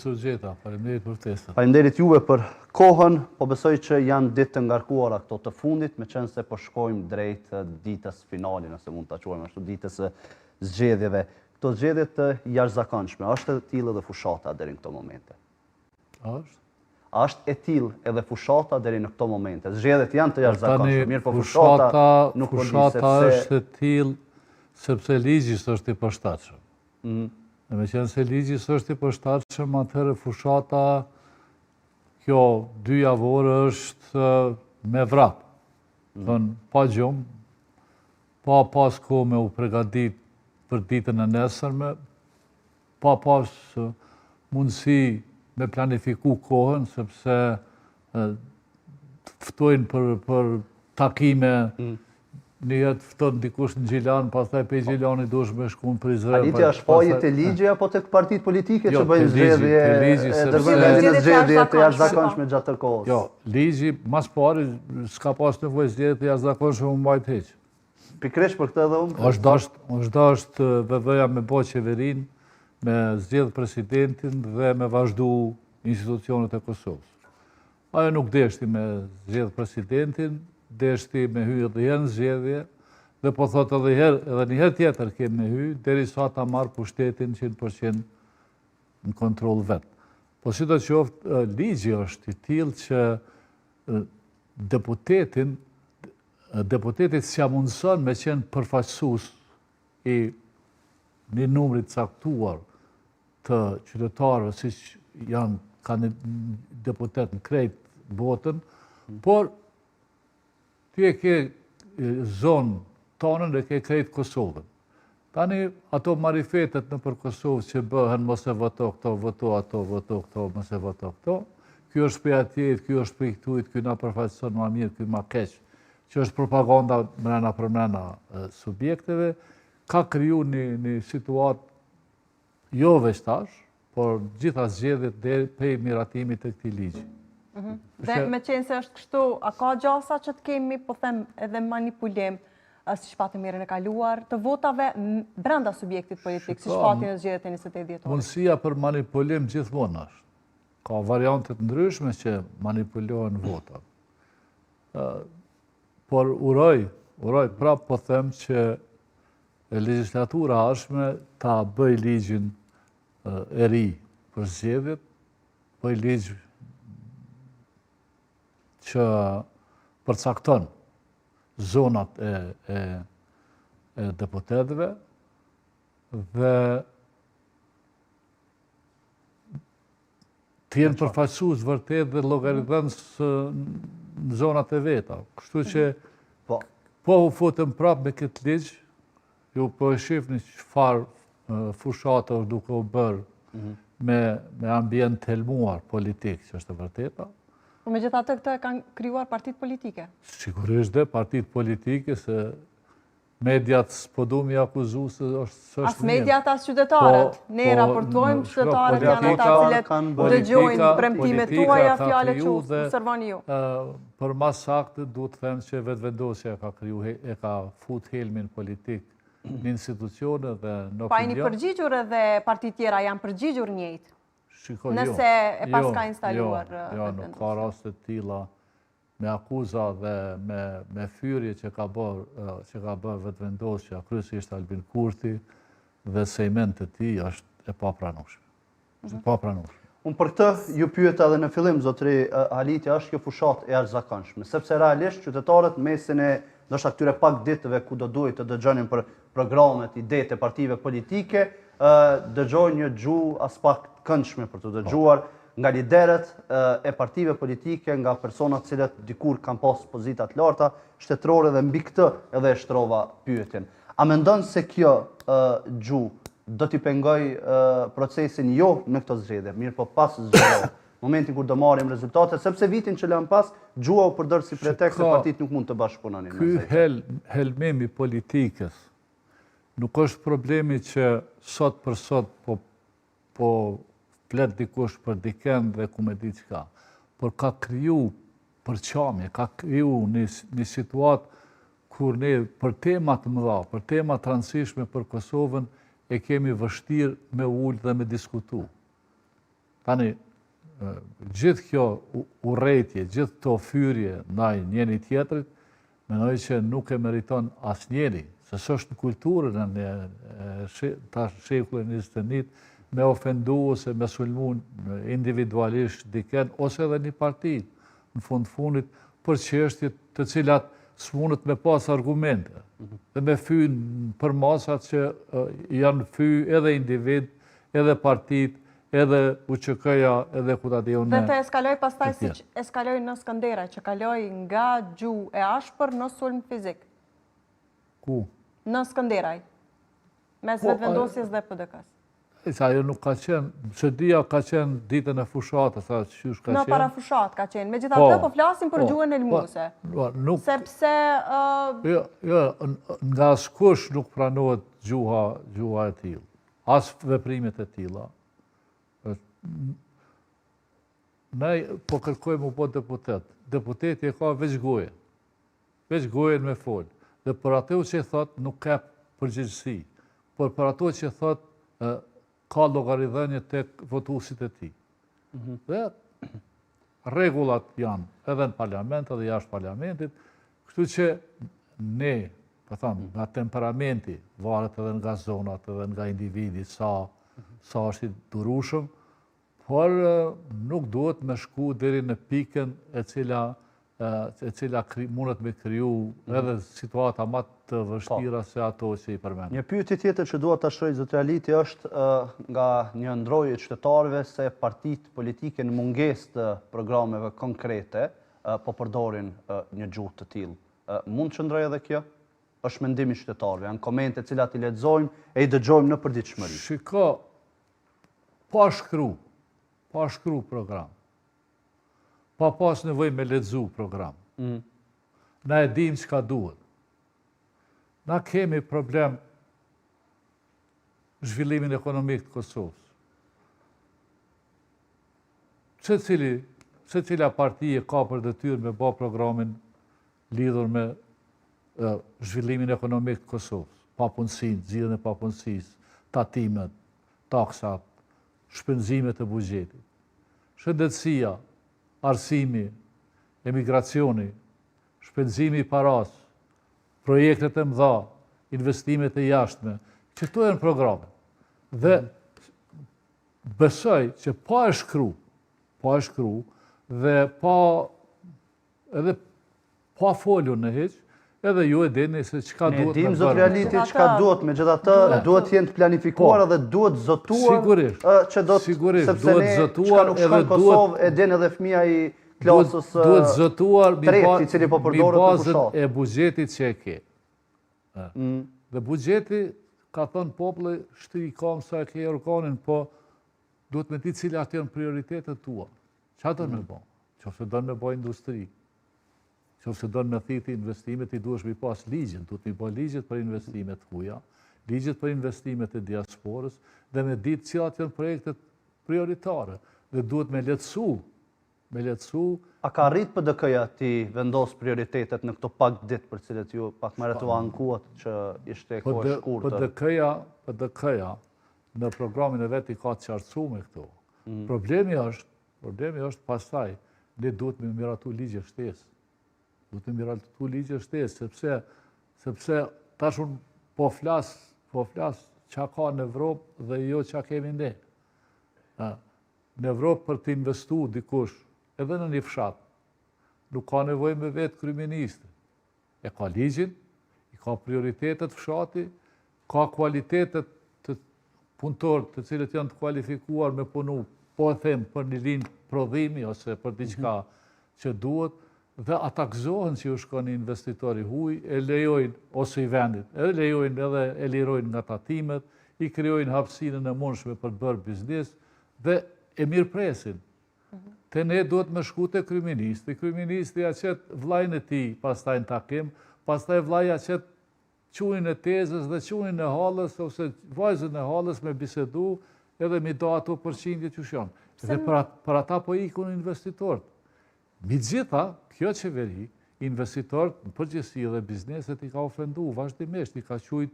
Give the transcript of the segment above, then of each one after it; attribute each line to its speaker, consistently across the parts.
Speaker 1: Sugjeta, faleminderit për ftesën.
Speaker 2: Faleminderit juve për kohën, po besoj që janë ditë të ngarkuara këto të fundit, me qenë se po shkojmë drejt ditës finale, nëse mund ta quajmë ashtu, ditës së zgjedhjeve. Këto zgjedhje të jashtëzakonshme, është e tillë edhe fushata deri në këto momente. Është e tillë edhe fushata deri në këto momente. Zgjedhjet janë të jashtëzakonshme, mirë po fushata nuk po di sepse
Speaker 1: është e tillë sepse ligji është i përshtatshëm. Dhe me qenë se ligji është i përshtatshëm, atëherë fushata, kjo 2 javore është me vrap. Pa gjumë, pa pas kohë me u përgatit për ditën e nesërme, pa pas mundësi me planifiku kohën, sepse ftojnë për takime. Njëhet fton dikush në Gjilan, pastaj pe Gjilani duhesh me shku në Prizren.
Speaker 2: Alitja është faje të ligji apo tek partitë politike që bëjnë zgjedhje të jashtëzakonshme gjatë tërë kohës?
Speaker 1: Jo, ligji mas pari s'ka pas nevojë zgjedhje të jashtëzakonshme u mbajt hiç.
Speaker 2: Pikërisht për këtë edhe unë.
Speaker 1: Është dashur VV-ja me bë qeverinë, me zgjedh presidentin dhe me vazhdu institucionet e Kosovës. Ajo nuk deshti me zgjedh presidentin, deshti me hy edhe herë në zgjedhje, dhe po thot edhe njëherë tjetër kemë me hy, derisa ta marrë pushtetin 100% në kontroll vetë. Po si do qoftë, ligji është i tillë që deputetit s'ja mundson me qenë përfaqësues i një numri caktuar të qytetarëve, siç kanë deputet në krejt botën, por ti e ke zonë tonën dhe ke krejt Kosovën. Tani ato marifetet në për Kosovë që bëhen mos e voto këto, voto ato, voto këto, mos e voto këto. Ky është për atjet, ky është për këtujt, ky na përfaqëson më mirë, ky më keq, që është propaganda mrena për mrena subjekteve, ka kriju një situatë jo veçtash, por gjitha zgjedhjet dhe prej miratimit të këtij ligji.
Speaker 3: Dhe me qenë se është kështu, a ka gjasa që të kemi, po them, edhe manipulim, si shpatën mirën e kaluar, të votave brenda subjektit politik, si shpatën e zgjedhjet e 28 dhjetorit?
Speaker 1: Mundësia për manipulim gjithmonë është. Ka variantet ndryshme që manipulohen votat. Por uroj prapë po them që legjislatura ashme ta bëj ligjin e ri për zgjedhjet, bëj ligj që përcakton zonat e deputetëve dhe të jenë përfaqësues vërtet dhe llogaritënës në zonat e veta. Kështu që po u futëm prapë me këtë ligj, ju po e shihni çfarë fushata është duke u bërë me ambient helmuar politik, që është e vërteta.
Speaker 3: Po me gjitha të këtë e kanë kryuar partit politike?
Speaker 1: Sigurisht dhe partit politike, se mediat s'po du mi akuzu se është
Speaker 3: as mediat as qytetarët. Ne raportojmë, qytetarët janë ata cilet dëgjojnë premtimet tuaja, fjalët që observoni ju.
Speaker 1: Për mas saktë, duhet të them që vetëvendosja e ka fut helmin politik në institucione dhe në opinion.
Speaker 3: Pa jeni përgjigjur edhe partit tjera janë përgjigjur njëjtë? Nëse e pas ka instaluar
Speaker 1: jo, nuk ka raste tilla me akuza dhe me fyrje që ka bërë vetëvendosja, kryesisht Albin Kurthi dhe sejmen të tij është e papranueshme.
Speaker 2: Unë për këtë ju pyeta edhe në fillim, zotëri Alitja, është kjo fushat e jashtëzakonshme, sepse realisht qytetarët mesin e ndoshta këtyre pak ditëve ku do duhet të dëgjonin për programet, idetë e partive politike, dëgjojnë një gjuhë as pak këndshme për të dëgjuar nga liderët e partive politike, nga personat cilët dikur kanë pas pozita të larta shtetërore, dhe mbi këtë edhe e shtrova pyetjen. A mendon se kjo gjuhë do t'i pengoj procesin jo në këto zgjedhje, mirë po pas zgjedhjeve, momentin kur do marrim rezultate, sepse vitin që lëm pas, gjuha u përdor si pretekst se partitë nuk mund të bashkëpunonin.
Speaker 1: Ky helmimi politikës nuk është problemi që sot për sot po flet dikush për diken dhe ku me di çka, por ka kriju përqamje, ka kriju një situatë kur ne për tema të mëdha, për tema të rëndësishme për Kosovën, e kemi vështirë me ullë dhe me diskutu. Tani, gjithë kjo urrejtje, gjithë këto fyrje ndaj njëri tjetrit, mendoj që nuk e meriton asnjëri, se s'është në kulturën e shekullin 21 me ofendu ose me sulmu individualisht diken, ose edhe një parti, në fundit, për çështje të cilat s'mundet me pas argumente, dhe me fynë për masat që janë edhe individ, edhe partit, edhe UÇK-ja, edhe kutadion
Speaker 3: Dhe të eskaloj pastaj si që eskaloj në Skënderaj, që kaloj nga gjuhë e ashpër në sulm fizik.
Speaker 1: Ku?
Speaker 3: Në Skënderaj, mes vetëvendosjes dhe PDK-s.
Speaker 1: Ajo nuk ka qenë, që dia ka qenë ditën e fushatës, sa qysh ka qenë.
Speaker 3: Në para fushat ka qenë, me gjitha të po flasim për gjuhën e lëmuse. Sepse...
Speaker 1: Jo, nga askush nuk pranohet gjuha e tillë, as veprimet e tilla. Ne po kërkojmë u bë deputet. Deputeti e ka veç goje. Veç gojen me folë. Dhe për ato që thot nuk ka përgjegjësi. Por për ato që thot ka llogaridhënie tek votuesit e tij. Dhe rregullat janë edhe në parlament edhe jashtë parlamentit, kështu që ne, po them, nga temperamenti, varet edhe nga zonat, edhe nga individi sa është i durueshëm, por nuk duhet me shku deri në pikën e cila mundet me kriju edhe situata më të vështira se ato që i përmend.
Speaker 2: Një pyetje tjetër që dua ta shoj zotëri Aliti është nga një ndrojë e qytetarëve se partitë politike në mungesë të programeve konkrete po përdorin një gjuhë të tillë. Mund të qëndrojë edhe kjo? Është mendimi i qytetarëve, janë komente të cilat i lexojmë e i dëgjojmë në përditshmëri.
Speaker 1: Shiko, pa shkru program, pa pas nevojë me lexu program. Na e dim çka duhet. Na kemi problem zhvillimin ekonomik të Kosovës. Secila parti e ka për detyrë me bë programin lidhur me zhvillimin ekonomik të Kosovës, papunësinë, zgjidhjen e papunësisë, tatimet, taksat, shpenzimet e buxhetit. Shëndetësia, arsimi, emigracioni, shpenzimi i paras, projektet e mëdha, investimet e jashtme, që këto janë programe. Dhe besoj që pa e shkru dhe pa folur në hiç, edhe ju e dini se çka duhet të bëhet.
Speaker 2: Ne dim zotëri Aliti çka duhet, megjithatë duhet të jenë të planifikuara dhe duhet zotuar që do të sepse ne çka nuk shkon në Kosovë e den edhe fëmia i klasës
Speaker 1: duhet zotuar
Speaker 2: i cili po përdoret në fushat.
Speaker 1: E buxhetit që e ke. Dhe buxheti ka thënë populli shtri kam sa e ke organin, po duhet me di cilat janë prioritetet tua. Çfarë do me bë? Nëse do me bë industri, nëse do me thithë investimet, i duhesh mi pas ligjin, duhet mi bë ligjet për investimet huaja, ligjet për investimet e diasporës, dhe me ditë cilat janë projektet prioritare, dhe duhet me letësu.
Speaker 2: A ka rrit PDK-ja ti vendos prioritetet në këto pak ditë për cilët ju pak merret u ankuat që ishte kohë e shkurtër?
Speaker 1: PDK-ja në programin e vet i ka qartësuar me këto. Problemi është pastaj ne duhet me miratu ligje shtesë. Duhet me miratu ligje shtesë, sepse tash unë po flas çka ka në Evropë dhe jo çka kemi ne. Në Evropë për të investuar dikush edhe në një fshat, nuk ka nevojë me vetë kryeministin. E ka ligjin, i ka prioritetet fshati, ka kualitetet të punëtorë të cilët janë të kualifikuar me punu, po e them për një linjë prodhimi ose për diçka që duhet, dhe ata gëzohen që ju shkon një investitor i huaj, e lejojnë ose i vendit, e lejojnë edhe e lirojnë nga tatimet, i krijojnë hapësinën e mundshme për të bërë biznes dhe e mirëpresin. Te ne duhet me shku te kryeministi. Kryeministi ja qet vllajën e tij, pastaj në takim, pastaj vllaja qet quhin e tezës dhe quhin e hallës ose vajzën e hallës me bisedu edhe mi do ato përqindje që janë. Dhe për ata po ikun investitorët. Megjitha, kjo qeveri, investitorët në përgjithësi dhe bizneset i ka ofenduar vazhdimisht, i ka quajt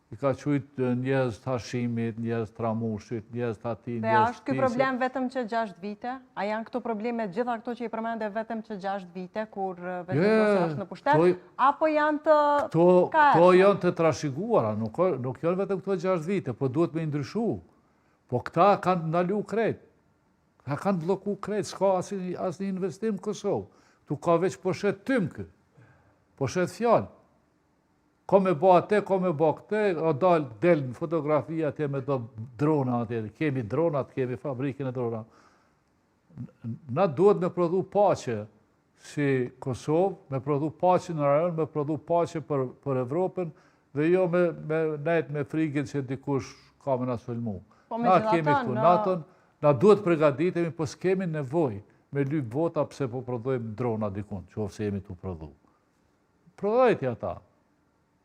Speaker 1: i ka qujtë njerëz të hashimit, njerëz të ramushit, njerëz të ati,
Speaker 3: Dhe a është ky problem vetëm që 6 vite? A janë këto probleme gjitha këto që i përmende vetëm që 6 vite, kur vetëm është në pushtet? Apo janë të ka
Speaker 1: Këto janë të trashëguara, nuk janë vetëm këto 6 vite, po duhet me ndryshu. Po këta kanë ndalu krejt. Këta kanë bloku krejt, s'ka asnjë investim në Kosovë. Tu ka veç poshet tymkë, poshet fjallë. Ko me ba ate, ko me ba këte, o del në fotografia atje me do drona atje, kemi dronat, kemi fabrikin e drona. Na duhet me prodhu pache si Kosovë, me prodhu pache në rajon, me prodhu pache për Evropën, dhe jo me nejt me frigin që dikush ka me na sulmu. Na kemi këtu natën, na duhet pregaditemi, po s'kemi nevoj me lyp vota pse po prodhojmë drona dikun, që ofse jemi tu prodhu. Prodhojti ata.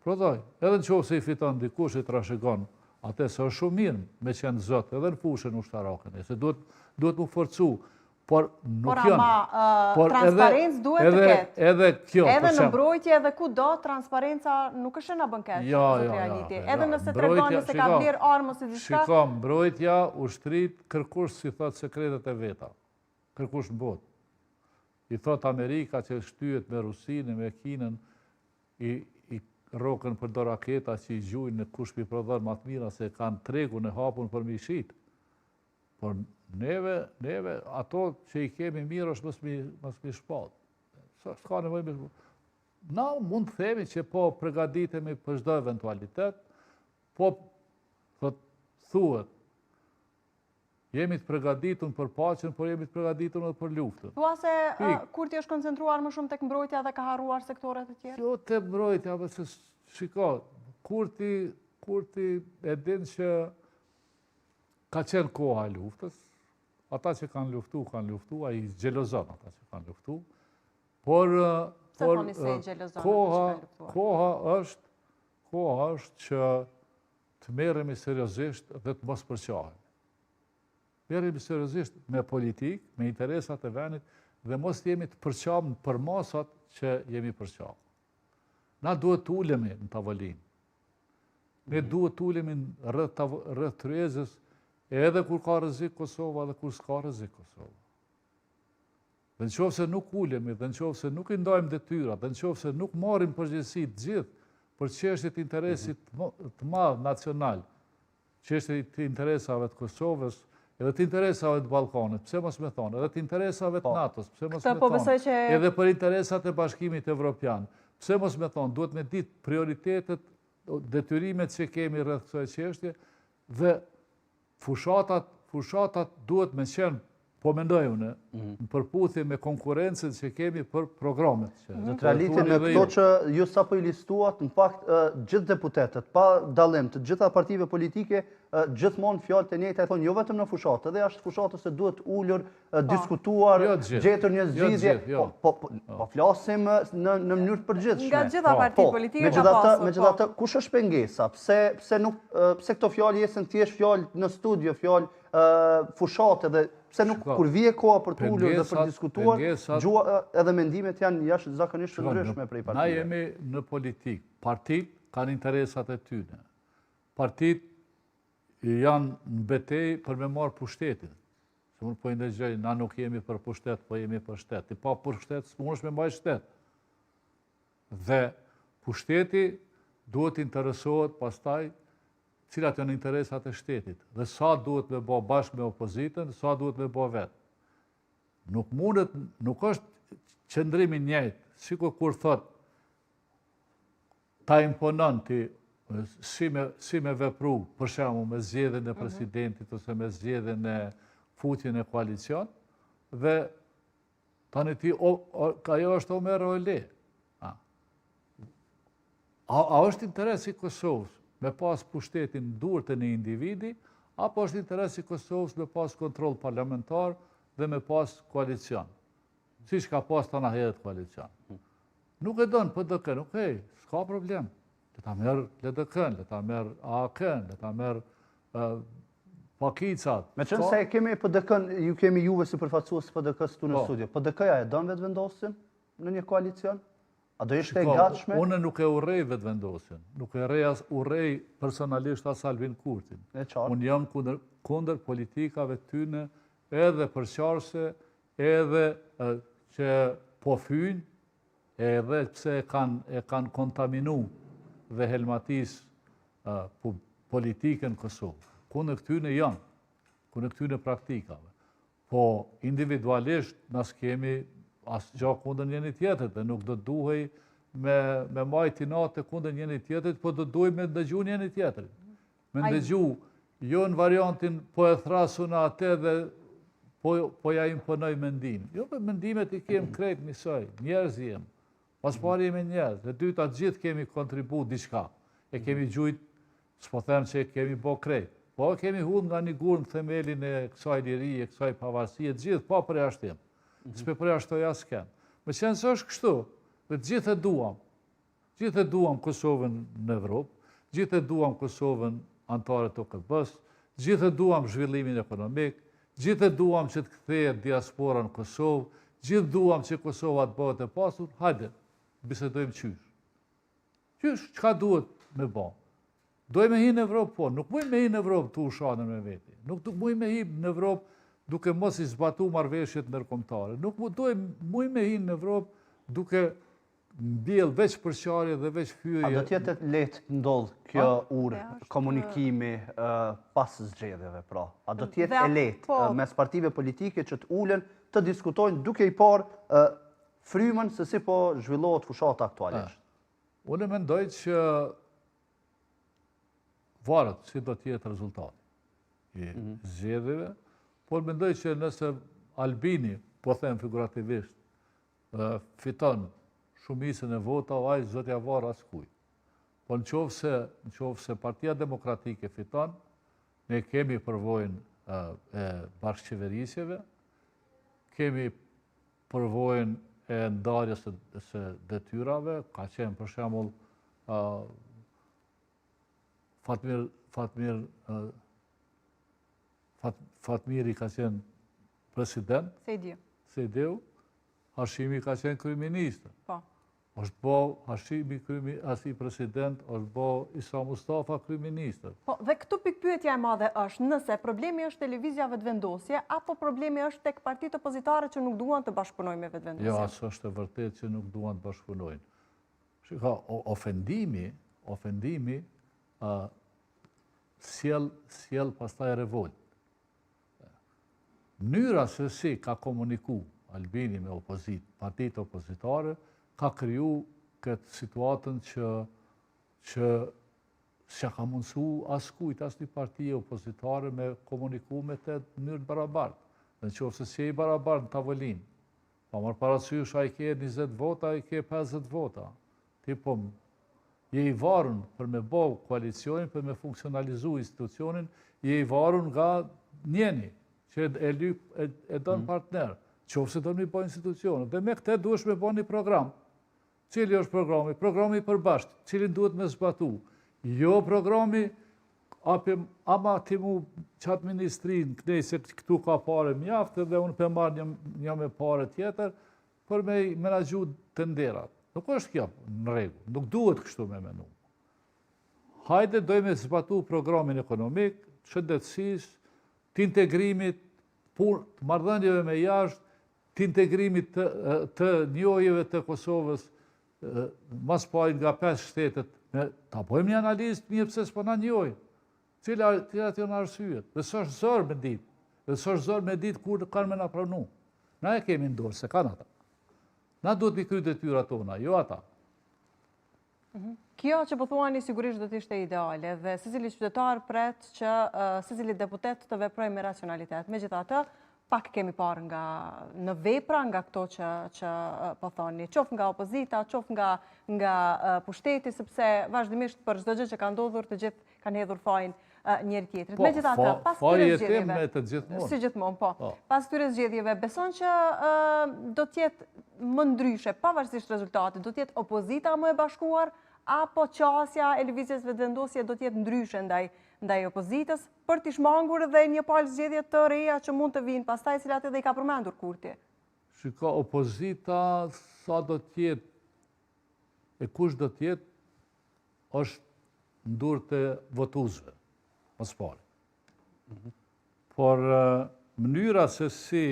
Speaker 1: Prodhoj, edhe në qovë se i fiton dikush i trashëgon, atë se është shumë mirë me qenë zëtë, edhe në fushën ushtarakën, se duhet mu forcu, por nuk janë.
Speaker 3: Por ama, transparencë duhet të ketë.
Speaker 1: Edhe kjo,
Speaker 3: edhe në mbrojtje, edhe ku do, transparenca nuk është në bënkesh, edhe nëse të regoni se ka vlerë armë ose diçka.
Speaker 1: Shiko, mbrojtja, ushtrit, kërkush si thot sekretet e veta, kërkush në botë. I thot Amerika që shtyhet me Rusinë, me Kinën, i rokën për do raketa që i gjujnë në kush pi prodhon më të mira se kanë tregun e hapun për mi shit. Por neve ato që i kemi mirë është mos mi shpat. S'ka nevojë me shpat. Na mund të themi që po përgatitemi për çdo eventualitet, po thuhet jemi të përgatitur për paqen, por jemi të përgatitur edhe për luftën.
Speaker 3: Thua se Kurti është koncentruar më shumë tek mbrojtja dhe ka harruar sektoret e tjera?
Speaker 1: Jo te mbrojtja, po se shiko, Kurti e din që ka qenë koha e luftës. Ata që kanë luftu, ai xhelozon ata që kanë luftu. Por koha është që të merremi seriozisht dhe të mos përqahemi. Merremi seriozisht me politikë, me interesat e vendit dhe mos jemi të përqahur për masat që jemi përqahur. Na duhet të ulemi në tavolinë. Ne duhet të ulemi rreth tryezës edhe kur ka rrezik Kosova dhe kur s'ka rrezik Kosova. Dhe nëse nuk ulemi, dhe nëse nuk i ndajmë detyrat, dhe nëse nuk marrim përgjegjësi të gjithë për çështjet e interesit të madh nacional, çështjet e interesave të Kosovës, edhe të interesave të Ballkanit, pse mos me thonë, edhe të interesave të NATO-s, pse mos me thonë, edhe për interesat e Bashkimit Evropian, pse mos me thonë, duhet me ditë prioritetet, detyrimet që kemi rreth kësaj çështje dhe fushatat duhet me qenë, po mendoj unë, në përputhje me konkurencën që kemi për programet.
Speaker 2: Në të realitin me këto që ju sapo i listuat, në fakt gjithë deputetët, pa dallim të gjitha partive politike, gjithmonë fjalët e njëjta e thonë jo vetëm në fushatë, edhe jashtë fushatës se duhet ulur, diskutuar, gjetur një zgjidhje. Po flasim në mënyrë të përgjithshme.
Speaker 3: Nga gjitha partitë politike ka pasur.
Speaker 2: Megjithatë, kush është pengesa? Pse këto fjalë jesën thjesht fjalë në studio, fjalë fushate dhe pse nuk kur vije koha për të ulur dhe për diskutuar, edhe mendimet janë jashtëzakonisht të ndryshme prej partive.
Speaker 1: Na jemi në politikë. Partitë kanë interesat e tyre. Partitë janë në betejë për me marrë pushtetin. Se unë po i ndëgjoj, na nuk jemi për pushtet, po jemi për shtet. Ti pa pushtet, s'mundesh me mbaj shtet. Dhe pushteti duhet interesohet pastaj cilat janë interesat e shtetit, dhe sa duhet me bë bashkë me opozitën, sa duhet me bë vetë. Nuk është qëndrimi njëjtë, sikur kur thot, ta imponon ti si me vepru, për shembull me zgjedhjen e presidentit ose me zgjedhjen e futjen e koalicion, dhe tani ti, ajo është Omer Ole. A është interesi Kosovës me pas pushtetin durët e një individi, apo është interesi Kosovës me pas kontrol parlamentar dhe me pas koalicion. Si që ka pas të nahedet koalicion. Nuk e donë PDK-n, okej, s'ka problem. Le ta merë LDK-n, le ta merë AK-n, le ta merë pakicat.
Speaker 2: Me qënë se kemi PDK-n, ju kemi juve si përfaqësues PDK-s tu në studio. PDK-ja e donë vetë vendosin në një koalicion? A do ishte e gatshme?
Speaker 1: Unë nuk e urrej vetëvendosjen, nuk e urrej personalisht as Albin Kurtin. Unë jam kundër politikave tyne edhe përqarse, edhe që po fynë, edhe pse e kanë kontaminu dhe helmatis politikën Kosovë. Kundër këtyne janë, kundër këtyne praktikave. Po individualisht nësë kemi asë gja kundër njëni tjetët dhe nuk do të duhej me majti natë kundër njëni tjetët, po do të duhej me ndëgju njëni tjetërit. Me ndëgju, jo në variantin po e thrasun atë dhe po ja imponoj mendim. Jo, për mendimet i kemë krejt njësoj, njerëz jemë. Pas pari jemi njerëz, dhe dyta gjithë kemi kontribu diçka. E kemi gjujt, s'po them që kemi bo krejt. Po kemi hudh nga një gurë në themelin e kësaj liri, e kësaj pavarësie, gjithë pa përjashtim. S'pe përjashtoj as kemë. Me qenë së është kështu, dhe gjithë e duam. Gjithë e duam Kosovën në Evropë, gjithë e duam Kosovën antare të OKB-s, gjithë e duam zhvillimin ekonomik, gjithë e duam që të kthehet diaspora në Kosovë, gjithë duam që Kosova të bëhet e pasur, hajde, bisedojmë qysh. Qysh, çka duhet me ba? Dojmë hi në Evropë, po, nuk mujmë me hi në Evropë të ushanën me veti. Nuk mujmë me hi në Evropë duke mos i zbatu marrëveshjet ndërkombëtare. Nuk mujmë me hi në Evropë duke mbjell veç përqarje dhe veç fyje.
Speaker 2: A do t'jetë lehtë ndodh kjo komunikimi pas zgjedhjeve, pra? A do t'jetë e lehtë mes partive politike që t'ulen të diskutojnë duke i parë frymën se si po zhvillohet fushata aktualisht?
Speaker 1: Unë mendoj që varet si do t'jetë rezultati i zgjedhjeve, por mendoj që nëse Albini, po them figurativisht, fiton shumicën e vota, ai zot ja varë askuj. Po në qoftë se Partia Demokratike fiton, ne kemi përvojën e bashkëqeverisjeve, kemi përvojën e ndarjes së detyrave, ka qenë për shembull Fatmiri ka qenë president, Sejdiu, Hashimi ka qenë kryeministër. është bo Hashimi asi president, është bo Isa Mustafa kryeministër.
Speaker 3: Po, dhe këtu pikpyetja e madhe është nëse problemi është televizja vetëvendosje, apo problemi është tek partitë opozitare që nuk duan të bashkëpunojnë me vetëvendosje?
Speaker 1: Jo, asë është e vërtet që nuk duan të bashkëpunojnë. Shika, ofendimi sjell pastaj revolt. Mënyra se si ka komuniku Albini me partitë opozitare, ka kriju këtë situatën që s'ja ka mundësu askujt, as një partije opozitare me komuniku me të mënyrë barabartë. Në qoftë se si e i barabartë në tavolinë, pa marrë parasysh a i ke 20 vota, a i ke 50 vota. Ti po je i varun për me bo koalicionin, për me funksionalizu institucionin, je i varun nga njeni, që e donë partner, qoftë se donë mi bo institucionin. Dhe me këte duesh me bo një program. Cili është programi? Programi i përbashkët, cilin duhet me zbatu. Jo programi, ama ti mu qatë ministrin, kënej se këtu ka pare mjaftë dhe unë për marrë një me pare tjetër, për me menagju të nderat. Nuk është kjo në regu, nuk duhet kështu me menu. Hajde dojme zbatu programin ekonomik, shëndetësis, të integrimit, të mardhënjeve me jashtë, të integrimit të njojeve të Kosovës, mas pajnë nga 5 shtetet, ta pojmë një analizë të mirë pëse s'po na njojë, cilat janë arsyet, dhe së është zërë me ditë, dhe së është zërë me ditë kur kanë me na pranu. Na e kemi ndorë, se kanë ata. Na duhet mi kry detyrat tona, jo ata.
Speaker 3: Kjo që po thuani sigurisht do t'ishte ideale dhe secili qytetar pret që secili deputet të veprojë me racionalitet. Megjithatë, pak kemi parë në vepra nga këto që po thoni, qoftë nga opozita, qoftë nga pushteti, sepse vazhdimisht për çdo gjë që ka ndodhur, të gjithë kanë hedhur fajin njëri tjetrit. Megjithatë, pas këtyre zgjedhjeve, si gjithmonë, po. Pas këtyre zgjedhjeve, beson që do të jetë më ndryshe, pavarësisht rezultatit, do të jetë opozita më e bashkuar, apo qasja e lëvizjes vetëvendosje do të jetë ndryshe ndaj opozitës, për t'i shmangur dhe një palë zgjedhje të reja që mund të vinë pastaj, cilat edhe i ka përmendur Kurti?
Speaker 1: Shiko, opozita sa do t'jetë e kush do tjetë është ndurë të votuesve, mos pari. Por mënyra se si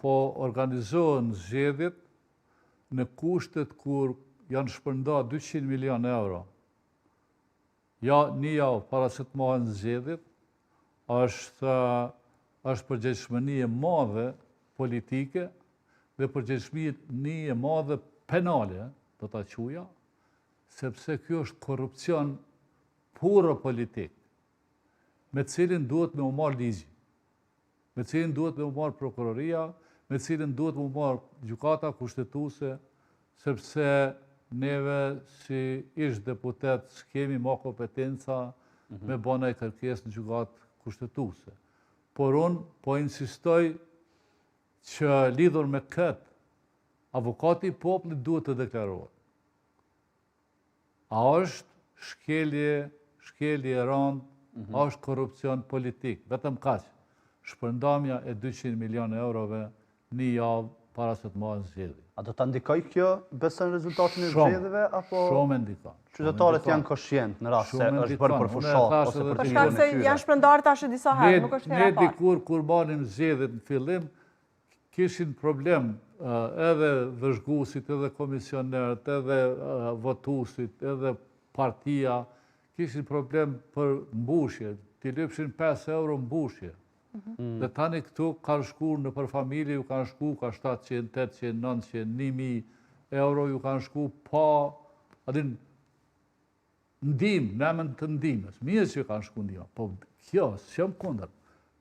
Speaker 1: po organizohen zgjedhjet në kushtet kur janë shpërnda 200 milion euro, një javë para se të mohen zgjedhjet, është përgjegjshmëri e madhe politike dhe përgjegjshmëri e madhe penale, do ta quaja, sepse kjo është korrupsion puro politik, me cilin duhet me u marrë ligji, me cilin duhet me u marrë prokuroria, me cilin duhet me u marrë gjykata kushtetuese, sepse neve si ish deputet s'kemi ma kompetenca me bëna e kërkesë në gjykatë kushtetuese. Por unë po insistoj që lidhur me këtë, avokati i popullit duhet të deklarohet. A është shkelje e rëndë, a është korrupsion politik, vetëm kaq. Shpërndamja e 200 milion eurove një javë para se të mohen zgjedhjet.
Speaker 2: A do të ndikoj kjo besën rezultatin e zgjedhjeve apo
Speaker 1: Shumë ndikon.
Speaker 2: Qytetarët janë koshient në rast se është bërë për fushat ose për
Speaker 3: Për shkak se janë shpërndarë tash disa herë, nuk është hera
Speaker 1: Ne
Speaker 3: parë.
Speaker 1: dikur kur banim zgjedhjet në fillim, kishin problem edhe vëzhguesit, edhe komisionerët, edhe votuesit, edhe partia, kishin problem për mbushje, t'i lypshin 5 euro mbushje. Dhe tani këtu kanë shku në për familje, ju kanë shku ka 700, 800, 900, 1000 euro, ju kanë shku pa, adin, ndim, në emën të ndimës. Mirë që kanë shku ndima, po kjo, s'jam kundër,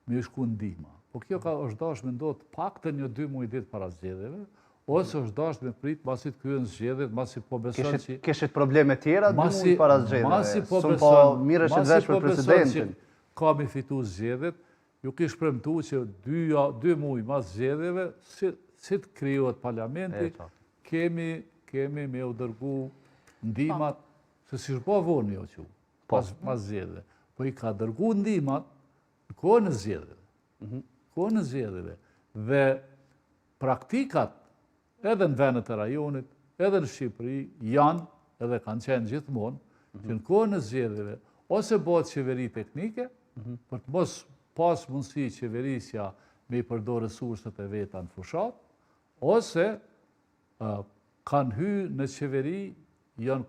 Speaker 1: me shku ndima. Po kjo është dash me ndodhë pak të 1-2 muaj ditë para zgjedhjeve, ose është dash me prit masi të kryen zgjedhjet, masi po beson që...
Speaker 2: Kishit probleme tjera 2 muaj para zgjedhjeve?
Speaker 1: Masi po
Speaker 2: mirë që veç për presidentin.
Speaker 1: Ka me fitu zgjedhjet, ju kish premtu që 2 muaj mas zgjedhjeve, si të krijohet parlamenti, kemi me u dërgu ndimat, se si shpo voni jo që, mas zgjedhjeve. Po i ka dërgu ndimat në kohën e zgjedhjeve. Kohën e zgjedhjeve. Dhe praktikat edhe në vendet e rajonit, edhe në Shqipëri, janë, edhe kanë qenë gjithmonë, që në kohën e zgjedhjeve, ose bëhet qeveri teknike, për të mos pas mundësi qeverisja me i përdor resurset e veta në fushat, ose kanë hy në qeveri, janë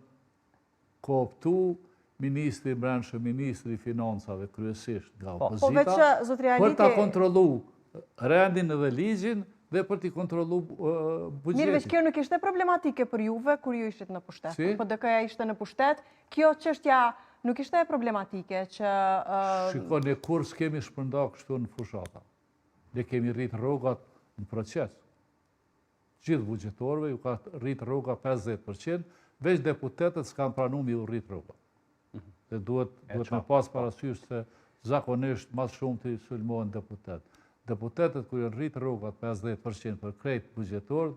Speaker 1: kooptu ministri brendshëm, ministri financave, kryesisht nga opozita, për ta kontrollu rendin edhe ligjin dhe për t'i kontrollu bugjetin.
Speaker 3: Mirë, veç kjo nuk ishte problematike për juve kur ju ishit në pushtet. Po PDK-ja ishte në pushtet, kjo çështja nuk ishte problematike që...
Speaker 1: Shiko, ne kur s'kemi shpërnda kështu në fushata. Ne kemi rritë rrogat në proces. Gjithë bugjetorëve ju ka rritë rroga 50%, veç deputetët s'kan pranu mi u rritë rrogat. Dhe duhet me pas parasysh se zakonisht mas shumë të i sulmohen deputet. Deputetët kër janë rritë rrogat 50% për krejt bugjetorët,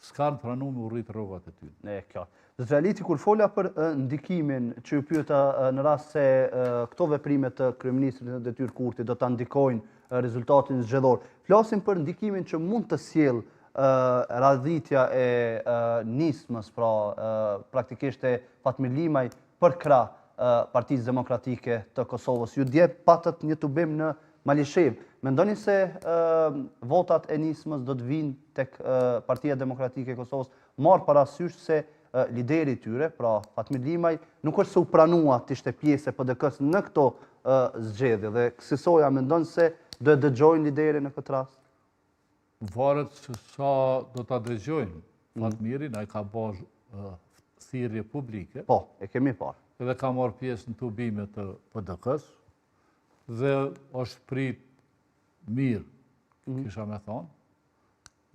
Speaker 1: s'kan pranu mi u rritë rrogat e ty.
Speaker 2: Ne, kjo. Zotri Aliti, kur folja për ndikimin që ju pyeta në rast se këto veprime të kryeministrit në detyrë Kurti do ta ndikojnë rezultatin zgjedhor, flasim për ndikimin që mund të sjellë radhitja e nismës, pra praktikisht e Fatmir Limaj për krah Partisë Demokratike të Kosovës. Ju dje patët një tubim në Malishev. Mendoni se votat e nismës do të vinë tek Partia Demokratike e Kosovës, marrë parasysh se lideri tyre, pra Fatmir Limaj, nuk është se u pranua të ishte pjesë e PDK-s në këto zgjedhje, dhe kësisoja mendon se do e dëgjojnë lideri në këtë rast?
Speaker 1: Varet se sa do ta dëgjojnë Fatmirin, ai ka bërë thirrje publike.
Speaker 2: Po, e kemi parë.
Speaker 1: Edhe ka marrë pjesë në tubimet të PDK-s, dhe është prit mirë, kisha me thonë,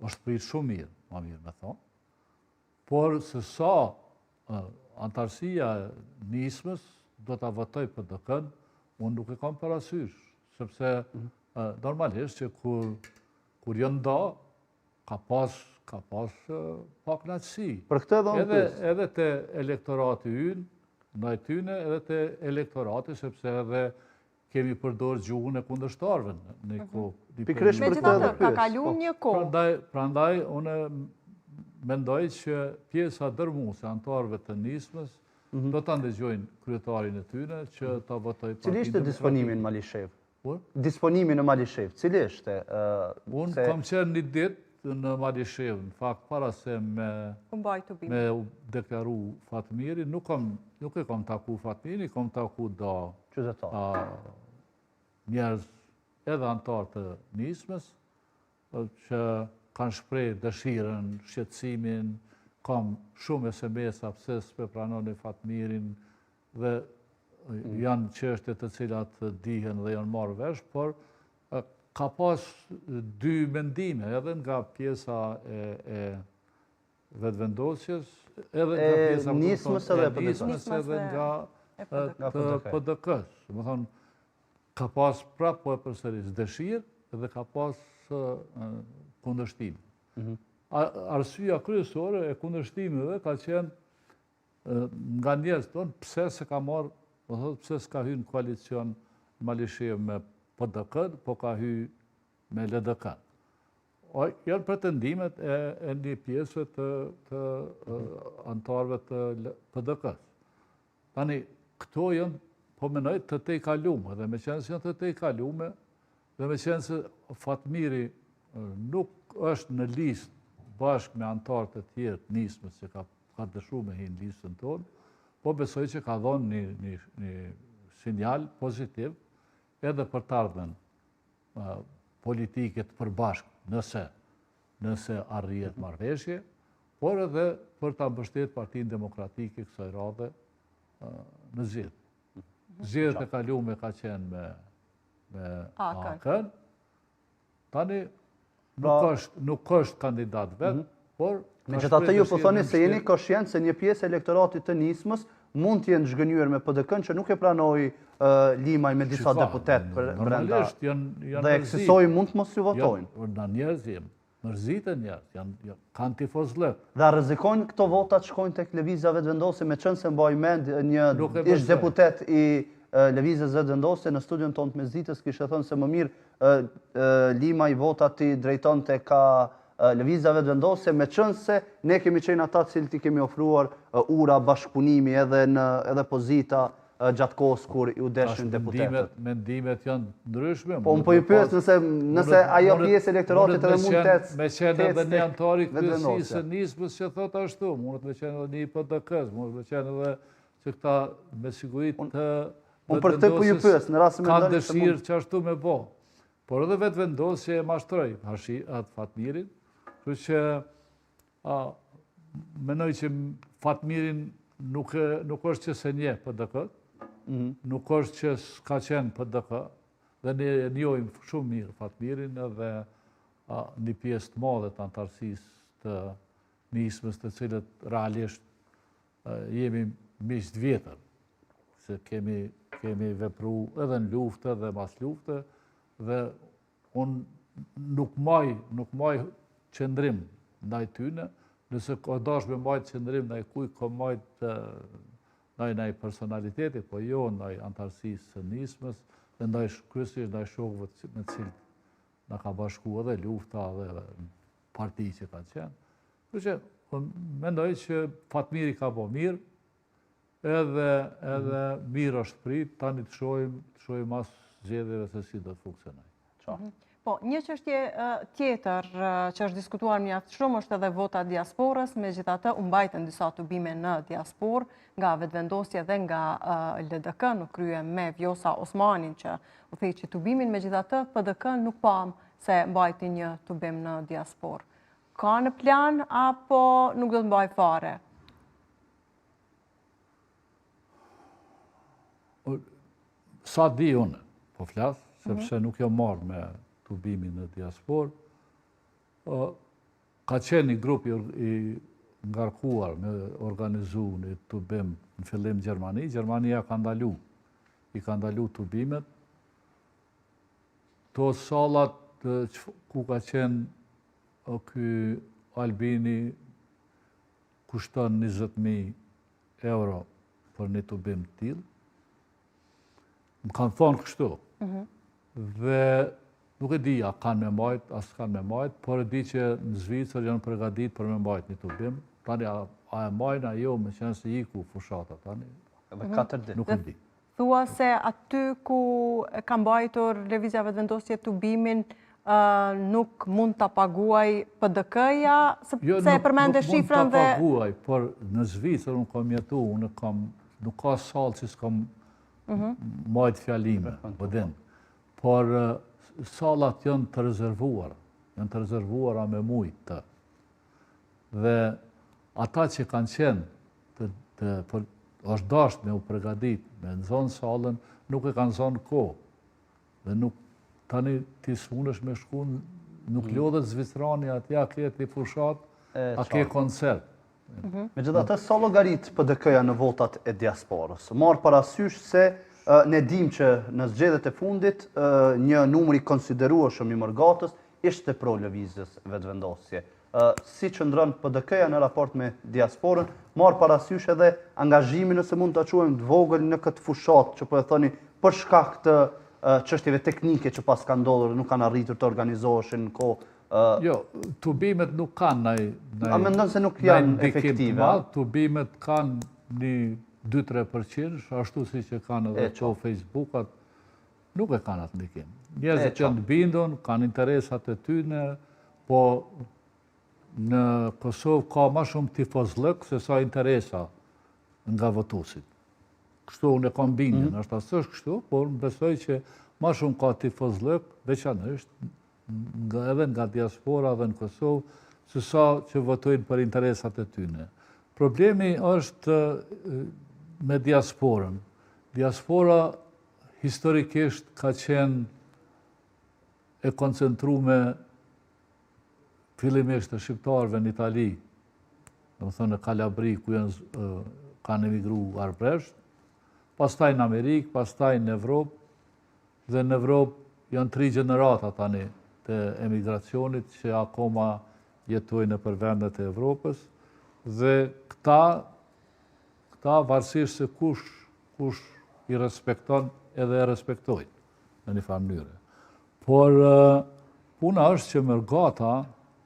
Speaker 1: është prit shumë mirë, ma mirë me thonë, por se sa antarësia nismës do të votoj PDK-n, unë nuk e kam parasysh, sepse normalisht që kur jënë da, ka pas pak knaqësi.
Speaker 2: Për këtë edhe unë
Speaker 1: Edhe të elektorati ynë, ndaj tyne, edhe të elektorati, sepse edhe kemi përdor gjuhën e kundërshtarëve në kohë.
Speaker 2: Pikërisht për këtë edhe
Speaker 3: ka kaluar një kohë.
Speaker 1: Prandaj, unë mendoj që pjesa dërmuese antarëve të nismës do ta ndëgjojnë kryetarin e tyre që ta votoj Partinë
Speaker 2: Cili ishte disponimi në Malishev?
Speaker 1: Por?
Speaker 2: Disponimi në Malishev, cili ishte?
Speaker 1: Unë kam qenë një ditë në Malishev, në fakt para se me deklaru Fatmirin, nuk e kam taku Fatmirin, kam taku do njerëz edhe antar të nismës, që kanë shpreh dëshirën, shqetësimin, kam shumë SMS-a pse s'pe pranoni Fatmirin dhe janë çështje të cilat dihen dhe janë marrë vesh, por ka pas dy mendime, edhe nga pjesa e vetëvendosjes, edhe nga pjesa
Speaker 2: nismës
Speaker 1: edhe nga PDK-s. Më thonë, ka pas prapë po e përsëris dëshirë dhe ka pas kundërshtim. Arsyeja kryesore e kundërshtimeve ka qenë nga njerëz tonë pse se ka marrë, do thotë pse s'ka hyrë në koalicion Malishev me PDK, po ka hyrë me LDK. Janë pretendimet e një pjesë të antarëve të PDK-s. Tani, këto janë, po menoj, të te i kalume, dhe me qenë se janë të te i kalume, dhe me qenë se Fatmiri nuk është në listë bashkë me antarët e tjerë të nismës që ka dëshru me hi në listën tonë, po besoj që ka dhonë një sinjal pozitiv edhe për të ardhmen politike të përbashkë nëse arrijet marrëveshje, por edhe për të mbështetur Partinë Demokratike kësaj radhe në zgjedhje. Zgjedhjet e kalume ka qenë me AK-n. Tani nuk është kandidat vetë, por...
Speaker 2: Megjithatë ju po thoni se jeni koshient se një pjesë elektoratit të nismës mund të jenë zhgënjur me PDK-n që nuk e pranoi Limaj me disa deputet për brenda. Dhe eksisoj mund të mos ju votojnë.
Speaker 1: Në njerëz jem, mërzitën njerëz, kanë tifozlëk.
Speaker 2: Dhe rrezikojnë këto votat shkojnë tek lëvizja vetëvendosje, me qenë se mbaj mend një ish deputet i lëvizjes vetëvendosje në studion tonë të Mesditës kishte thënë se më mirë Limaj votat i drejtonte ka lëvizja vetëvendosje, me qenë se ne kemi qenë ata cilët i kemi ofruar ura bashkëpunimi edhe pozita gjatë kohës kur u deshin deputetët.
Speaker 1: Mendimet janë ndryshme.
Speaker 2: Po më po ju pyes nëse ajo pjesë elektoratit edhe mund të ecë.
Speaker 1: Me qenë edhe një antari kryesisë së nismës që thot ashtu, mundet me qenë edhe një PDK-s, mundet me qenë edhe që këta me sigurit të
Speaker 2: vetëvendosjes
Speaker 1: kanë dëshirë që ashtu me bo. Por edhe vetëvendosje e mashtroj atë Fatmirin, kështu që menoj që Fatmirin nuk është që se nje PDK, nuk është që s'ka qenë PDK, dhe ne njojmë shumë mirë Fatmirin edhe një pjesë të madhe të antarësisë të nismës të cilët realisht jemi miqtë vjetër, se kemi vepru edhe në luftë dhe mas luftë, dhe unë nuk maj qëndrim ndaj tyne, nëse ka dash me majtë qëndrim ndaj kuj, ka majtë ndaj personaliteti, po jo ndaj antarësisë së nismës, dhe ndaj kryesisht ndaj shokëve me cilët në ka bashku edhe lufta dhe parti që ka qenë. Kështu që mendoj që Fatmiri ka bo mirë, edhe mirë është prit, tani të shohim mas zgjedhjeve se si do të funksionojë.
Speaker 3: Po, një çështje tjetër që është diskutuar mjaft shumë është edhe vota diasporës, megjithatë u mbajtën disa tubime në diasporë nga vetëvendosja dhe nga LDK, nuk krye me Vjosa Osmanin që u thej që tubimin, megjithatë PDK nuk pam se mbajti një tubim në diasporë. Ka në plan apo nuk do të mbaj fare?
Speaker 1: Sa di unë, po flasë, sepse nuk jam marrë me tubimin në diasporë, ka qenë një grup i ngarkuar me organizu një tubim në fillim Gjermani. Gjermania i ka ndalu tubimet. To salat ku ka qenë ky Albini kushton 20.000 euro për një tubim të tillë. Më kanë thonë kështu. Dhe nuk e di a kanë me majt, a s'kanë me majt, por e di që në Zvicër janë përgatit për me majt një tubim. Tani, a e majnë a jo, me qenë se iku fushata, tani,
Speaker 2: Edhe 4 ditë.
Speaker 1: nuk e di.
Speaker 3: Thua se aty ku ka mbajtur lëvizja vetëvendosje tubimin, nuk mund të paguaj PDK-ja, se e përmende shifrën dhe...
Speaker 1: Nuk mund të paguaj, por në Zvicër unë kam jetu, nuk ka salë që s'kam majt fjalime, vëdin. Por salat janë të rezervuara me mujtë. Dhe ata që kanë qenë, është dasht me u pregadit, me nëzonë salën, nuk e kanë zonë kohë. Dhe nuk, tani ti s'munësh me shku, nuk lodhet Zvicrani atja, ke ti fushat, a ke koncert.
Speaker 2: Megjithatë, sa llogarit PDK-ja në votat e diasporës? Marr parasysh se ne dim që në zgjedhjet e fundit një numër i konsiderueshëm i Mërgatës ishte pro lëvizjes vetëvendosje. Si qëndron PDK-ja në raport me diasporën, marr parasysh edhe angazhimin, nëse mund ta quajmë të vogël në këtë fushat që po e thoni për shkak të çështjeve teknike që pas kanë ndodhur, nuk kanë arritur të organizoheshin në kohë.
Speaker 1: Jo, tubimet nuk kanë
Speaker 2: A mendon se nuk janë efektive?
Speaker 1: Tubimet kanë një 2-3%, ashtu si që kanë edhe që Facebook-at, nuk e kanë atë ndikim. Njerëzit që janë bindon, kanë interesat e tyne, po në Kosovë ka ma shumë tifozlëk se sa interesa nga votuesit. Kështu unë e kam bindjen, është asë është kështu, por më besoj që ma shumë ka tifozlëk, veçanërisht, edhe nga diaspora dhe në Kosovë, se sa që votojnë për interesat e tyne. Problemi është me diasporën. Diaspora historikisht ka qenë e koncentrume fillimisht të shqiptarëve në Itali, do të thonë në Kalabri, ku kanë emigru arbresht, pastaj në Amerikë, pastaj në Evropë, dhe në Evropë janë 3 gjenerata tani të emigracionit që akoma jetojnë për vendet e Evropës, dhe këta varësisht se kush i respekton edhe e respektojnë në një farë mënyrë. Por puna është që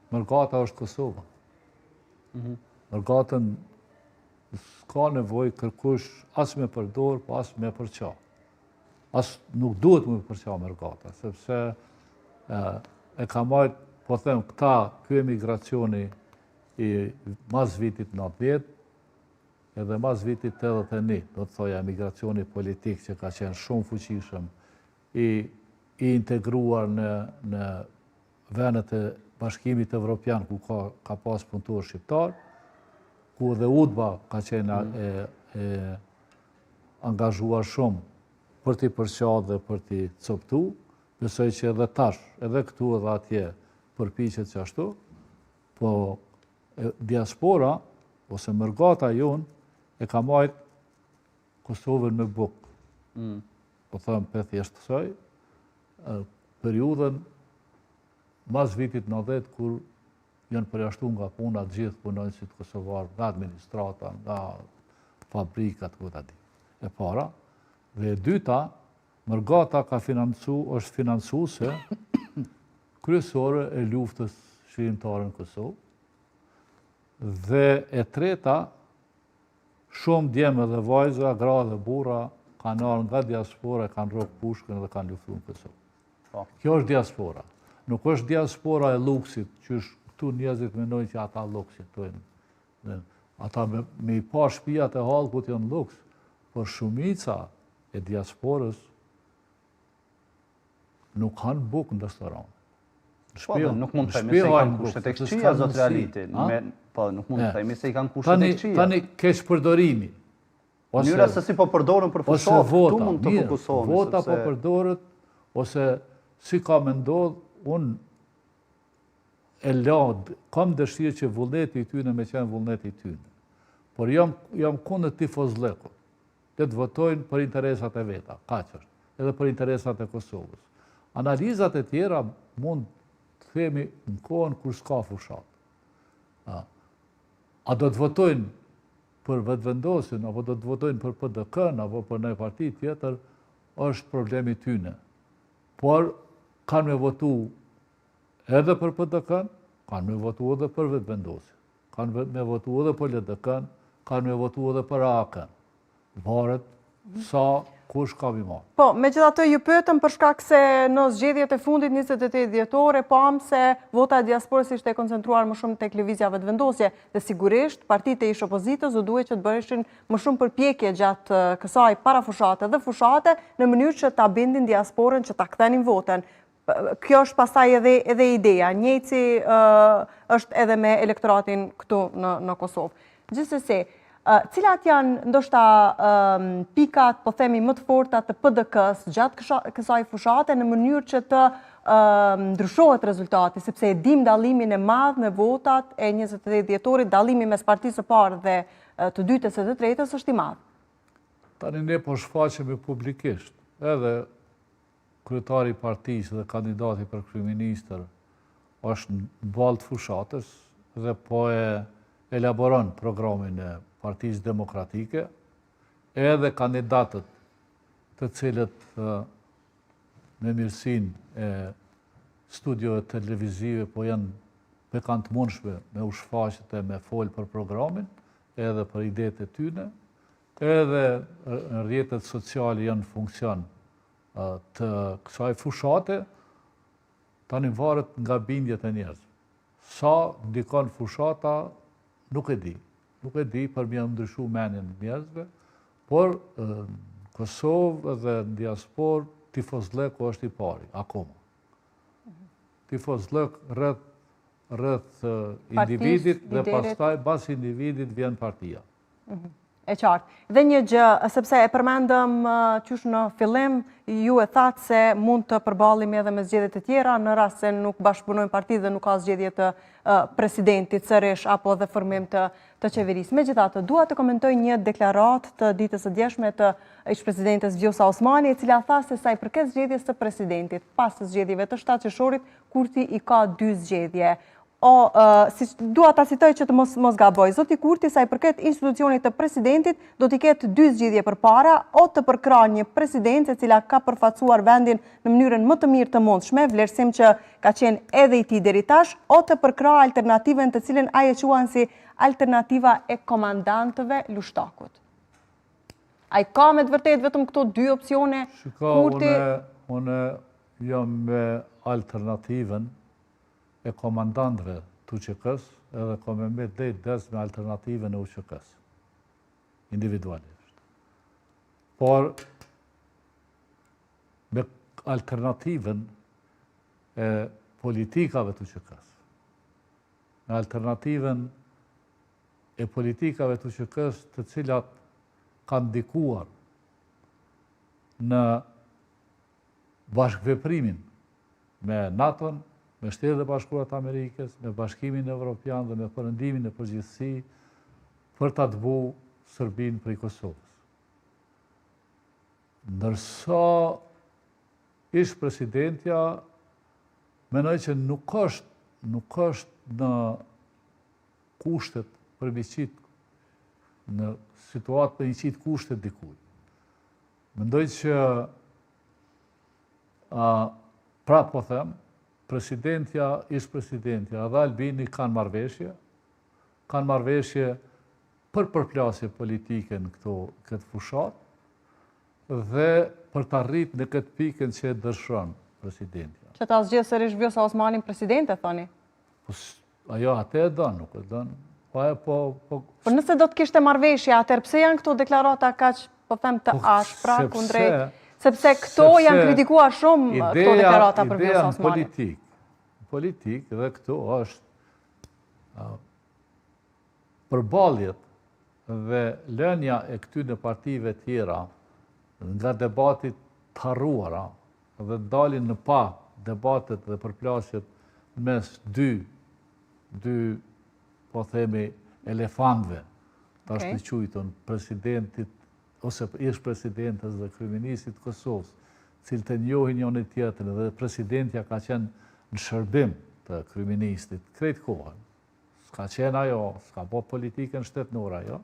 Speaker 1: Mërgata është Kosova. Mërgatën s'ka nevoj kërkush as me përdor, po as me përqa. As nuk duhet me përqa Mërgata, sepse e ka majt, po them, ky emigracioni i mas vitit 90, edhe mas vitit 81, do të thoja emigracioni politik që ka qenë shumë fuqishëm, i integruar në venet e Bashkimit Evropian, ku ka pas punëtor shqiptar, ku edhe UDBA ka qenë angazhuar shumë për t'i përqa dhe për t'i coptu, besoj që edhe tash, edhe këtu edhe atje përpiqet që ashtu, po diaspora, ose Mërgata jonë, e ka majt Kosovën me bukë. Po thëmë për thjeshtësoj, periudën mas vitit 90, kur janë përjashtu nga puna gjithë punonësit kosovarë, nga administrata, nga fabrikat, e para. Dhe e dyta, Mërgata është financuese kryesore e luftës shqirimtare në Kosovë. Dhe e treta, shumë djemë dhe vajza, gra dhe burra, kanë arë nga diaspora, kanë rokë pushkën dhe kanë luftu në Kosovë. Kjo është diaspora. Nuk është diaspora e luksit, që është këtu njerëzit mendojnë që ata luksit tojnë. Ata me i pa shtëpiat e hallkut janë luks, por shumica e diasporës nuk kanë bukë në restoran.
Speaker 2: Nuk mund të themi se i kanë kushtet e këqija, zot realiti. Po, nuk mund të themi se i kanë kushtet e këqija.
Speaker 1: Tani keq përdorimi.
Speaker 2: Mënyra se si po përdoren për fushat, tu mund të fokusohemi.
Speaker 1: Vota po përdoret, ose si ka me ndodhë, unë e ladë, kam dëshirë që vullneti i tyne me qenë vullneti i tyne. Por jam kundër tifozlekut, dhe të votojnë për interesat e veta, kaq është, edhe për interesat e Kosovës. Analizat e tjera mund të themi në kohën kur s'ka fushat. A do të votojnë për vetëvendosin, apo do të votojnë për PDK-n, apo për një parti tjetër, është problemi tyne. Por kanë me votu edhe për PDK-n, kanë me votu edhe për vetëvendosin, kanë me votu edhe për LDK-n, kanë me votu edhe për AK-n. Varet sa kush ka mi marrë.
Speaker 3: Po, megjithatë ju pyetëm për shkak se në zgjedhjet e fundit 28 dhjetore pam se vota e diasporës ishte e koncentruar më shumë tek lëvizja vetëvendosje dhe sigurisht partitë e ish opozitës do duhet që të bëheshin më shumë përpjekje gjatë kësaj parafushate dhe fushate në mënyrë që ta bindin diasporën që ta kthenin votën. Kjo është pastaj edhe ideja. Njëjci është edhe me elektoratin këtu në Kosovë. Gjithsesi, cilat janë ndoshta pikat, po themi, më të forta të PDK-s gjatë kësaj fushate në mënyrë që të ndryshohet rezultati, sepse e dim dallimin e madh në votat e 28 dhjetorit, dallimi mes partisë së parë dhe të dytës e të tretës është i madh.
Speaker 1: Tani ne po shfaqemi publikisht, edhe kryetari i partisë dhe kandidati për kryeministër është në balë të fushatës dhe po e elaboron programin e Partisë Demokratike, edhe kandidatët të cilët me mirësin e studiove televizive po janë me kanë të mundshme me u shfaqet e me folë për programin, edhe për idetë e tyne, edhe në rrjetet sociale janë funksion të kësaj fushate, tani varet nga bindjet e njerëzve. Sa ndikon fushata, nuk e di. Nuk e di për mja ndryshu menin njerëzve, por në Kosovë dhe në diaspor, tifozleku është i pari, akoma. Tifozlek rreth individit dhe pastaj bas individit vjen partia.
Speaker 3: E qartë. Dhe një gjë, sepse e përmendëm qysh në fillim, ju e thatë se mund të përballemi edhe me zgjedhjet e tjera në rast se nuk bashkëpunojnë partitë dhe nuk ka zgjedhje të presidentit sërish apo dhe formim të qeverisë. Megjithatë, dua të komentoj një deklaratë të ditës së djeshme të ish-presidentes Vjosa Osmani, e cila tha se sa i përket zgjedhjes së presidentit, pas të zgjedhjeve të 7 qershorit, Kurti i ka 2 zgjedhje. Dua ta citoj që të mos gaboj. Zoti Kurti, sa i përket institucionit të presidentit, do t'i ketë 2 zgjidhje përpara, o të përkrahë një president e cila ka përfaqësuar vendin në mënyrën më të mirë të mundshme, vlerësim që ka qenë edhe i tij deri tash, o të përkrahë alternativën të cilën ai e quan si alternativa e komandantëve lushtakut. Ai ka me të vërtetë vetëm këto 2 opsione? Kurti,
Speaker 1: unë jam me alternativën e komandantëve të UÇK-s, edhe ka me drejt des me alternativën e UÇK-s, individualisht. Por, me alternativën e politikave të UÇK-s, me alternativën e politikave të UÇK-s të cilat kanë ndikuar në bashkëveprimin me NATO-n, me Shtetet e Bashkuara të Amerikës, me Bashkimin Evropian dhe me përëndimin e përgjithësi për ta të bu Serbinë prej Kosovës. Ndërsa ish-presidentja menoj që nuk është në kushtet për me qitë, në situatë për me qitë kushtet dikuj. Mendoj që pra po them, presidentja, ish-presidentja dhe Albini kanë marrëveshje për përplasje politike në këtë fushat dhe për të arrit në këtë pikën që e dërshron presidentja.
Speaker 3: Që ta zgjedhë sërish Vjosa Osmanin presidente, thoni?
Speaker 1: Ajo atë e dënë, nuk e dënë.
Speaker 3: Por nëse do të kishte marrëveshje, atër pse janë këto deklarata kaq, po them, të ashpra kundrejt? Sepse këto janë kritikuar shumë këto deklarata për Vjosa Osmanin.
Speaker 1: Ideja në politikë dhe këto është përballjet dhe lënia e këtyre partive tjera nga debatit të harruara dhe dalin në pa debatet dhe përplasjet mes dy po themi elefantëve, tash të quajtur presidentit ose ish-presidentes dhe kryeministit Kosovës, cilët e njohin njëri tjetrin dhe presidentja ka qenë në shërbim të kryeministit krejt kohën. S'ka qenë ajo, s'ka bo politikën shtetnore ajo.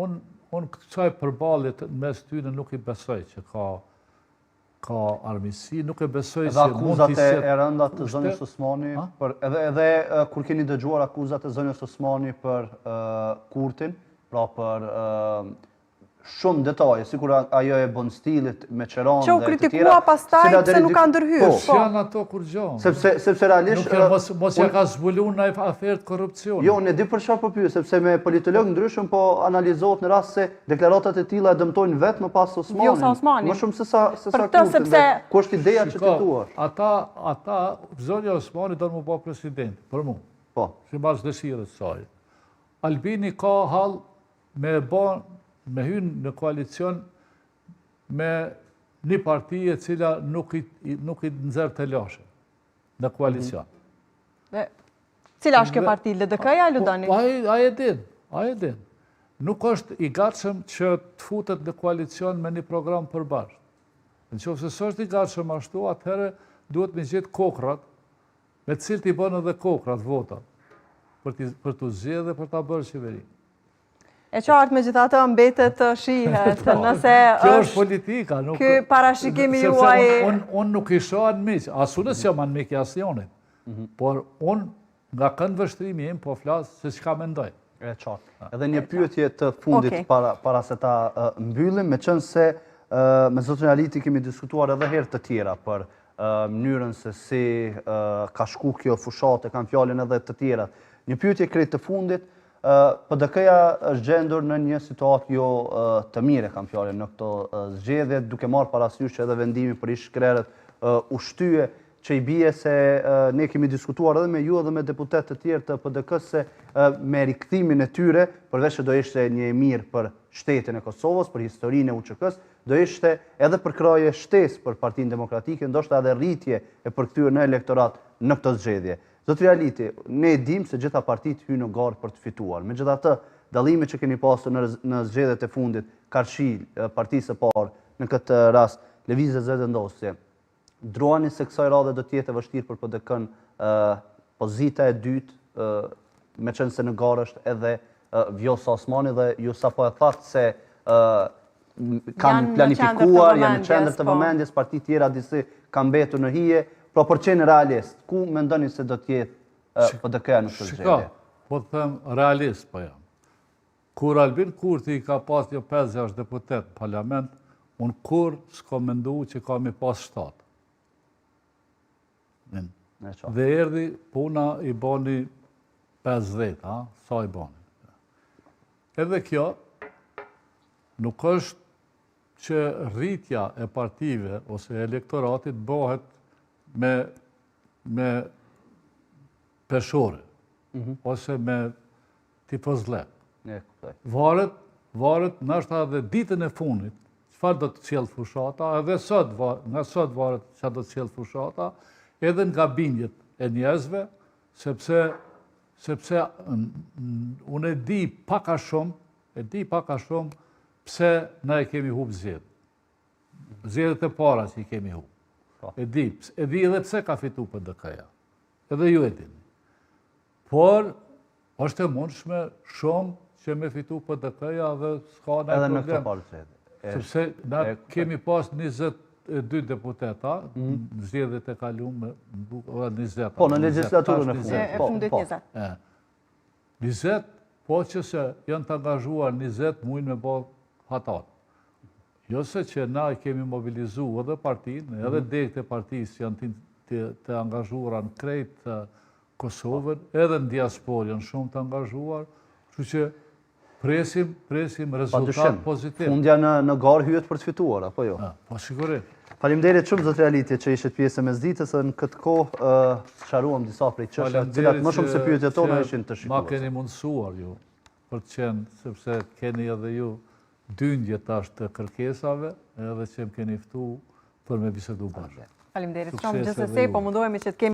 Speaker 1: Unë kësaj përballje mes tyre nuk i besoj që ka ka armiqësi, nuk e besoj
Speaker 2: Edhe
Speaker 1: se mund t'i
Speaker 2: akuzat e
Speaker 1: sjellë.
Speaker 2: rënda të zonjës Osmani, edhe kur keni dëgjuar akuzat e zonjës Osmani për Kurtin, pra për shumë detaje, sikur ajo e bën stilit me Qeran
Speaker 3: Që u
Speaker 2: dhe të tjera.
Speaker 3: kritikua pastaj pse nuk ka ndërhyrë.
Speaker 1: Po, janë ato kur gjon.
Speaker 2: Sepse realisht...
Speaker 1: Mos ja ka zbuluar në aferë të korrupsionit.
Speaker 2: Jo, ne di për çfarë po pyet, sepse me politolog ndryshëm po analizohet në rast se deklaratat e tilla e dëmtojnë vetëm pas Osmanit.
Speaker 3: Jo sa Osmani.
Speaker 2: Më shumë se sa
Speaker 3: Për këtë
Speaker 2: Kurtin.
Speaker 3: sepse
Speaker 2: ku është ideja që ti thua?
Speaker 1: Ata zonja Osmani do të më bëj president, për mua.
Speaker 2: Po.
Speaker 1: Sipas dëshirës saj. Albini ka hall me hynë në koalicion me një parti e cila nuk i nxerr të lashe në koalicion.
Speaker 3: Cila është kjo parti, LDK-ja e Ludani?
Speaker 1: A e din. Nuk është i gatshëm që të futet në koalicion me një program përbashkët. Nëse s'është i gatshëm ashtu, atëherë duhet me gjetë kokrat, me të cilët i bën edhe kokrat vota, për të zgjedhë dhe për ta bërë qeveri.
Speaker 3: E qartë me gjithatë mbetet të shihet, nëse
Speaker 1: Kjo është politika.
Speaker 3: Ky parashikimi juaj...
Speaker 1: Unë nuk i shoh miq, asunës jam anëmik i asnjërit. Por unë nga kënd vështrimi im po flas se çka mendoj.
Speaker 2: E qartë. Edhe një pyetje të fundit para se ta mbyllim, meqense se me zotrin Aliti kemi diskutuar edhe herë të tjera për mënyrën se si ka shku kjo fushate, kanë fjalën edhe të tjera. Një pyetje krejt të fundit, PDK-ja është gjendur në një situatë jo të mire, kam fjalën, në këto zgjedhje, duke marrë parasysh që edhe vendimi për ish krerët u shtyje, që i bie se ne kemi diskutuar edhe me ju edhe me deputet të tjerë të PDK-s se me rikthimin e tyre, përveç që do ishte një e mirë për shtetin e Kosovës, për historinë e UÇK-s, do ishte edhe për kraje shtesë për Partinë Demokratike, ndoshta edhe rritje e përkthyer në elektorat në këtë zgjedhje. Zotri Aliti, ne dim se gjitha partit hynë në garë për të fituar. Megjithatë, dallimi që keni pasur në zgjedhjet e fundit, Karshi, partisë së parë, në këtë rast, Lëvizja Zëvendosje, druani se kësaj radhe do të jetë e vështirë për PDK-n pozita e dytë, meqense në garë është edhe Vjosa Osmani dhe ju sapo e thatë se kanë planifikuar, janë në qendër të vëmendjes, parti tjera disi kanë mbetur në hije. Pra për qenë realist, ku mendoni se do t'jetë PDK-ja në këtë zgjedhje?
Speaker 1: Po të them realist po jam. Kur Albin Kurti ka pas jo 5-6 deputet në parlament, unë kur s'ka mendu që ka mi pas 7. Dhe erdhi puna i bani 50, sa i bani. Edhe kjo, nuk është që rritja e partive ose elektoratit bëhet me peshore, ose me tifozle. Varet nështë edhe ditën e funit, çfarë do të sjellë fushata, edhe nga sot varet çfarë do të sjellë fushata, edhe nga bindjet e njerëzve, sepse unë e di pak a shumë pse na e kemi humbë zgjedhjet. Zgjedhjet e para që i kemi humbë. E di edhe pse ka fitu PDK-ja. Edhe ju e dini. Por, është e mundshme shumë që me fitu PDK-ja dhe s'ka në problem.
Speaker 2: Edhe në këtë parë zgjedhje.
Speaker 1: Sepse na kemi pas 22 deputeta, në zgjedhjet e kaluara, 20.
Speaker 2: Po, në legjislaturën e
Speaker 3: fundit 20.
Speaker 1: 20, po që se janë të angazhuar 20 mujnë me bërë hatat. Jo se që na kemi mobilizu edhe partinë, edhe degët e partisë janë të angazhuara në krejt Kosovën, edhe në diasporë janë shumë të angazhuar, kështu që presim rezultat pozitiv.
Speaker 2: Fundja në garë hyet për të fituar, apo jo?
Speaker 1: Po sigurisht.
Speaker 2: Faleminderit shumë zotri Aliti që ishit pjesë e mesditës dhe në këtë kohë sqaruam disa prej çështjeve, të cilat më shumë se pyetjet tona ishin të shikuara.
Speaker 1: Ma keni mundësuar ju për të qenë, sepse keni edhe ju dyndje tash të kërkesave, edhe që më keni ftu për me bisedu bashkë.
Speaker 3: Faleminderit shumë gjithsesi, po mundohemi që të kemi